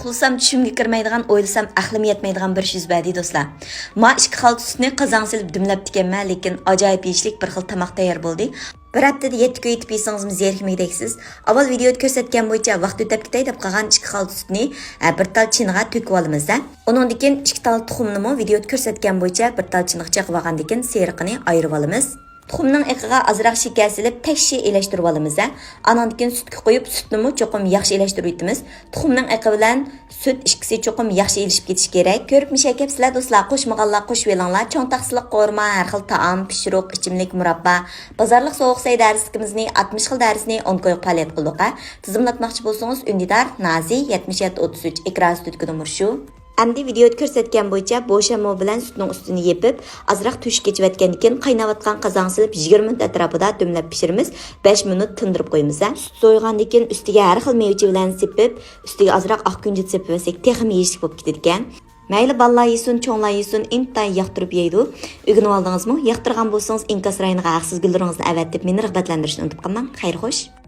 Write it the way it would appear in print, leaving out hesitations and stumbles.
uxlasam tushimga kirmaydigan, o'ylasam aqlim yetmaydigan bir ish badi do'stlar. Ma 2 xalta sutni qozonga silib dumlab tikanman, lekin ajoyib yeyishlik bir xil tamoq tayyor bo'ldi. Bir haftada 7 kun yetib yesangizmi zerikmaydiksiz. Avval videoda ko'rsatgan bo'yicha vaqt o'tib ketay deb qolgan 2 xalta sutni bir tal chiniga to'kib olamiz. Undan keyin 2 tal tuxumni videoda ko'rsatgan bo'yicha bir tal chiniga chaqib olgandan keyin seriqini ayirib olamiz. Tuxumning iqiga azroq shakar silib tashshi elashtirib olamiz. Andan keyin sutga qo'yib, sutni cho'qim yaxshi elashtirib o'tamiz. Tuxumning iqi bilan sut ikkisi cho'qim yaxshi elishib ketish kerak. Ko'rib mishakab sizlar do'stlar, qo'shmaganlar qo'shib elinglar. Cho'ng taqsiliq qo'rma, har xil taom, pishiriq, ichimlik, murabba, bozorlik sovuq say darsikimizni 60 xil darsini 10 qo'yib faoliyat qildik. Tizimlatmoqchi bo'lsangiz, Undidar Nazi 7733 ekran studiyaga murshu. Endi videoda ko'rsatgan bo'yicha bo'shamo bilan sutning ustini yepib, azroq tushib ketayotgandan keyin qaynayotgan qozonga silib 20 minut atrofida dumlab pishiramiz. 5 minut tindirib qo'yamiz. Sut so'ygandan keyin ustiga har xil meva bilan sepib, ustiga azroq oq kunjut sepib olsak, texim yeyishlik bo'lib ketadi ekan. Mayli ballar yesin, cho'nglar yesin, intayin yoqtirib yeydi. O'rganib oldingizmi? Yoqtirgan bo'lsangiz, inkas rayoniga haqsiz gullaringizni avatib, meni rag'batlantirishni unutib qolmang. Xayr xo'sh.